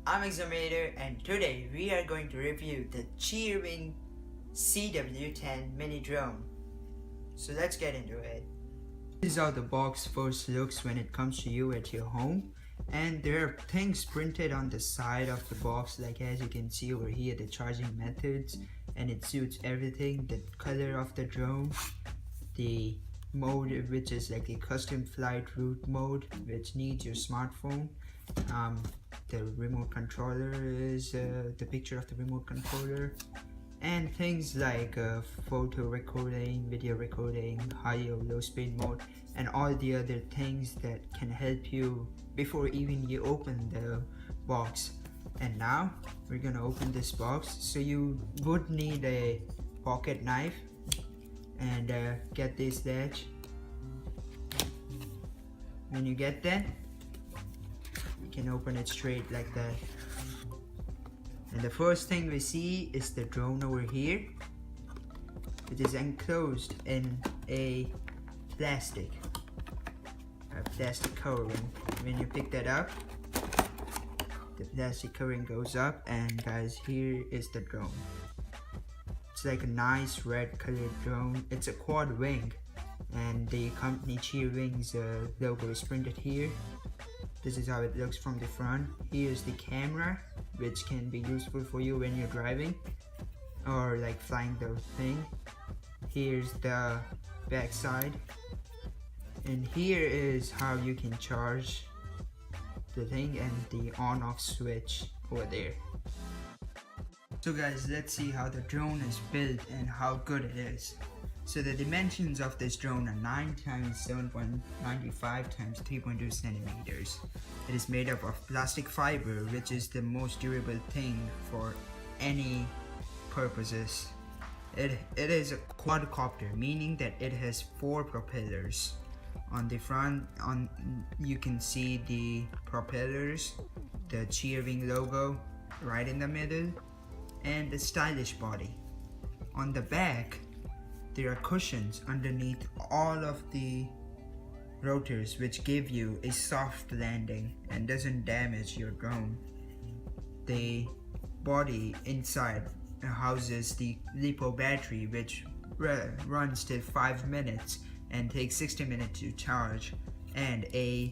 I'm Examator and today we are going to review the Cheerwing CW10 mini drone. So let's get into it. This is how the box first looks when it comes to you at your home, and there are things printed on the side of the box, like as you can see over here, the charging methods, and it suits everything. The color of the drone, the mode, which is like the custom flight route mode, which needs your smartphone. The remote controller is the picture of the remote controller, and things like photo recording, video recording, high or low speed mode, and all the other things that can help you before even you open the box. And now we're gonna open this box, so you would need a pocket knife and get this latch. When you get that, you can open it straight like that. And the first thing we see is the drone over here. It is enclosed in a plastic covering. When you pick that up, the plastic covering goes up, and guys, here is the drone. It's like a nice red colored drone. It's a quad wing, and the company Cheerwing's logo is printed here. This is how it looks from the front. Here's the camera, which can be useful for you when you're driving or like flying the thing. Here's the back side, and here is how you can charge the thing and the on-off switch over there. So guys, let's see how the drone is built and how good it is. So the dimensions of this drone are 9 x 7.95 x 3.2 centimeters. It is made up of plastic fiber, which is the most durable thing for any purposes. It is a quadcopter, meaning that it has 4 propellers. On the front, you can see the propellers, the Cheerwing logo right in the middle, and the stylish body. On the back, there are cushions underneath all of the rotors, which give you a soft landing and doesn't damage your drone. The body inside houses the LiPo battery, which runs till 5 minutes and takes 60 minutes to charge, and a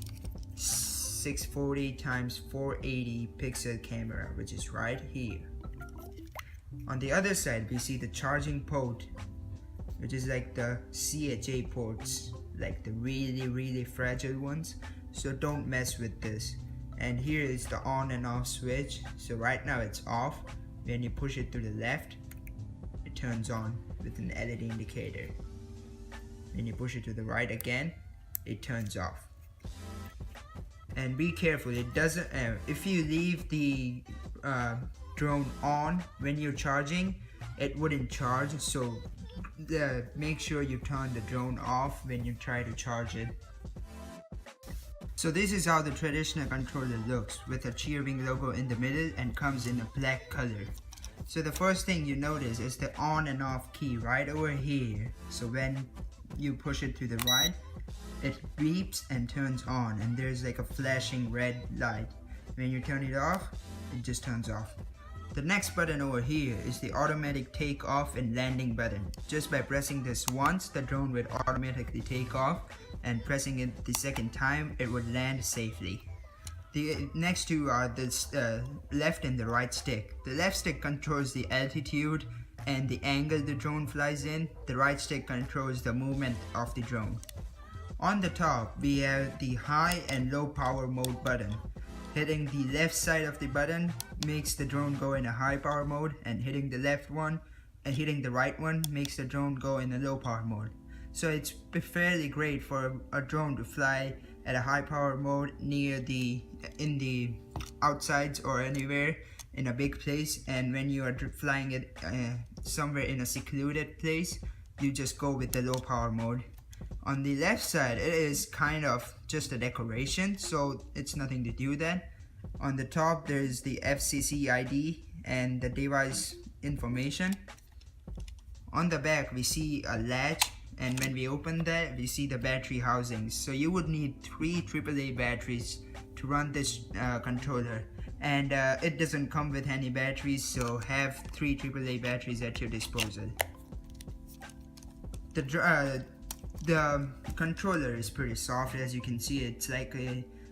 640 x 480 pixel camera, which is right here. On the other side, we see the charging port, which is like the CHA ports, like the really fragile ones, so don't mess with this. And here is the on and off switch. So right now it's off. When you push it to the left, it turns on with an LED indicator. When you push it to the right again, it turns off. And be careful, it doesn't if you leave the drone on when you're charging, it wouldn't charge, so make sure you turn the drone off when you try to charge it. So this is how the traditional controller looks, with a Cheerwing logo in the middle and comes in a black color. So the first thing you notice is the on and off key right over here. So when you push it to the right, it beeps and turns on, and there's like a flashing red light. When you turn it off, it just turns off. The next button over here is the automatic takeoff and landing button. Just by pressing this once, the drone would automatically take off, and pressing it the second time, it would land safely. The next two are the left and the right stick. The left stick controls the altitude and the angle the drone flies in. The right stick controls the movement of the drone. On the top, we have the high and low power mode button. Hitting the left side of the button makes the drone go in a high power mode, and hitting the left one and hitting the right one makes the drone go in a low power mode. So it's fairly great for a drone to fly at a high power mode in the outsides or anywhere in a big place, and when you are flying it somewhere in a secluded place, you just go with the low power mode. On the left side, it is kind of just a decoration, so it's nothing to do with that. On the top, there's the FCC ID and the device information. On the back, we see a latch, and when we open that, we see the battery housings. So you would need 3 AAA batteries to run this controller, and it doesn't come with any batteries, so have 3 AAA batteries at your disposal. The controller is pretty soft. As you can see, it's like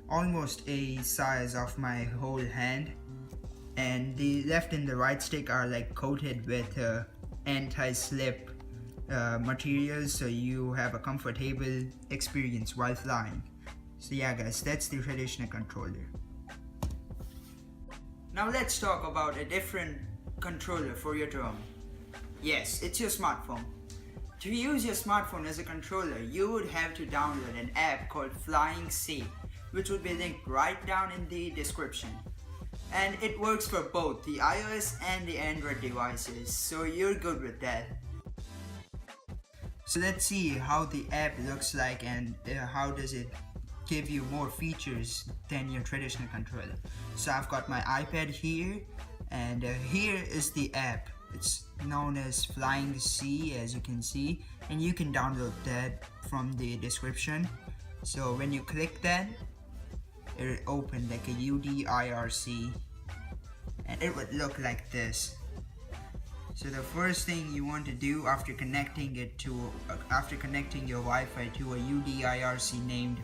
almost a size of my whole hand, and the left and the right stick are like coated with anti-slip materials, so you have a comfortable experience while flying. So yeah guys, that's the traditional controller. Now let's talk about a different controller for your drone. Yes, it's your smartphone. To use your smartphone as a controller, you would have to download an app called Flying C, which would be linked right down in the description. And it works for both the iOS and the Android devices, so you're good with that. So let's see how the app looks like and how does it give you more features than your traditional controller. So I've got my iPad here, and here is the app. It's known as Flying C, as you can see, and you can download that from the description. So when you click that, it will open like a UDIRC, and it would look like this. So the first thing you want to do after connecting your Wi-Fi to a UDIRC named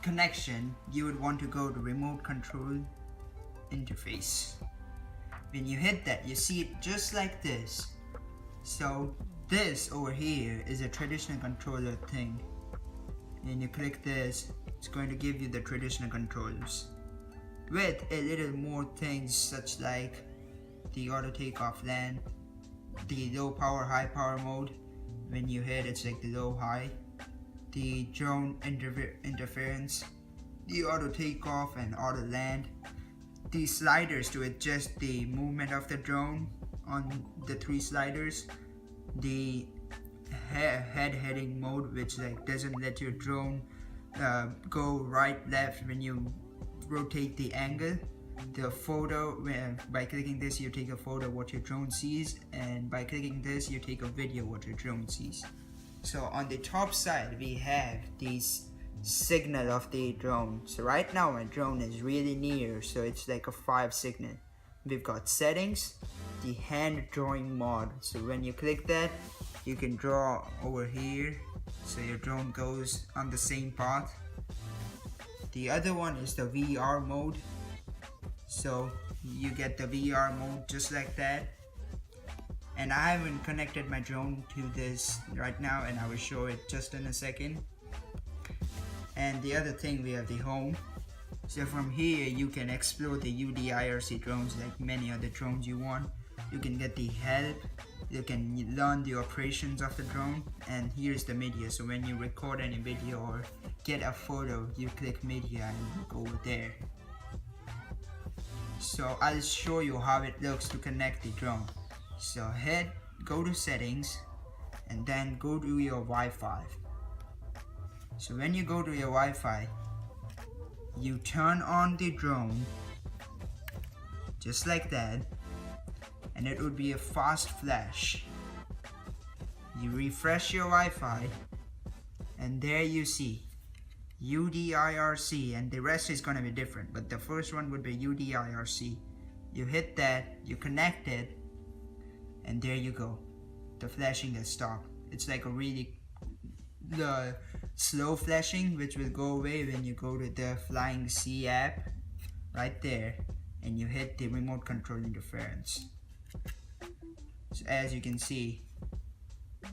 connection, you would want to go to remote control interface. When you hit that, you see it just like this. So this over here is a traditional controller thing, and you click this, it's going to give you the traditional controls with a little more things such like the auto takeoff land, the low power high power mode. When you hit, it's like the low high, the drone interference, the auto takeoff and auto land, the sliders to adjust the movement of the drone on the 3 sliders, the head heading mode, which like doesn't let your drone go right left when you rotate the angle, the photo, by clicking this you take a photo of what your drone sees, and by clicking this you take a video what your drone sees. So on the top side we have this signal of the drone. So right now my drone is really near, so it's like a 5 signal. We've got settings, the hand drawing mode. So when you click that, you can draw over here, so your drone goes on the same path. The other one is the VR mode. So you get the VR mode just like that. And I haven't connected my drone to this right now, and I will show it just in a second. And the other thing, we have the home. So from here you can explore the UDIRC drones like many other drones you want. You can get the help, you can learn the operations of the drone, and here's the media. So when you record any video or get a photo, you click media and you go over there. So I'll show you how it looks to connect the drone. So go to settings and then go to your Wi-Fi. So when you go to your Wi-Fi, you turn on the drone just like that, and it would be a fast flash. You refresh your Wi-Fi, and there you see UDIRC, and the rest is gonna be different, but the first one would be UDIRC. You hit that, you connect it, and there you go. The flashing has stopped. It's like a really slow flashing, which will go away when you go to the Flying C app right there and you hit the remote control interference. So as you can see,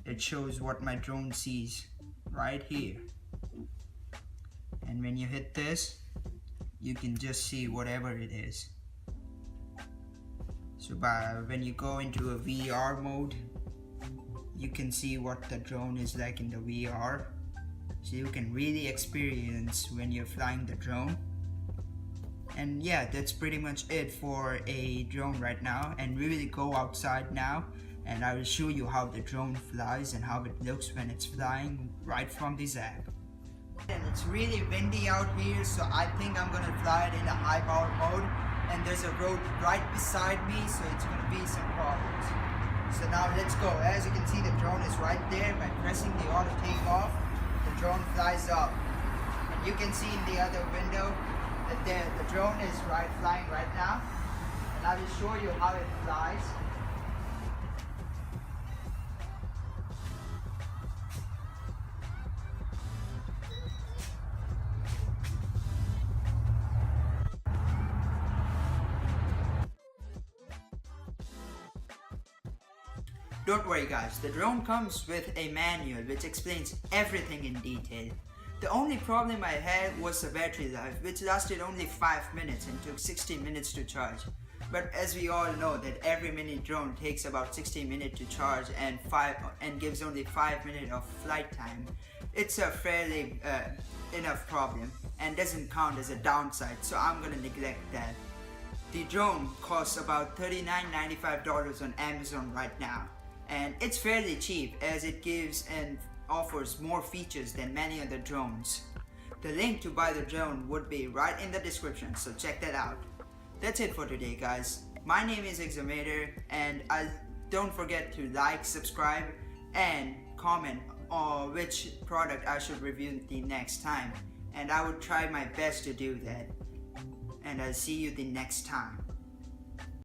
it shows what my drone sees right here, and when you hit this, you can just see whatever it is. So when you go into a VR mode, you can see what the drone is like in the VR, so you can really experience when you're flying the drone. And yeah, that's pretty much it for a drone right now, and we will go outside now and I will show you how the drone flies and how it looks when it's flying right from this app. And it's really windy out here, so I think I'm gonna fly it in a high power mode, and there's a road right beside me, so it's gonna be some problems. So now let's go. As you can see, the drone is right there. By pressing the auto takeoff, the drone flies up, and you can see in the other window The drone is flying right now, and I will show you how it flies. Don't worry guys, the drone comes with a manual which explains everything in detail. The only problem I had was the battery life, which lasted only 5 minutes and took 60 minutes to charge. But as we all know that every mini drone takes about 60 minutes to charge and gives only 5 minutes of flight time, it's a fairly enough problem and doesn't count as a downside, so I'm gonna neglect that. The drone costs about $39.95 on Amazon right now, and it's fairly cheap as it gives and offers more features than many other drones. The link to buy the drone would be right in the description, so check that out. That's it for today guys. My name is Examator, and don't forget to like, subscribe, and comment on which product I should review the next time, and I will try my best to do that. And I'll see you the next time.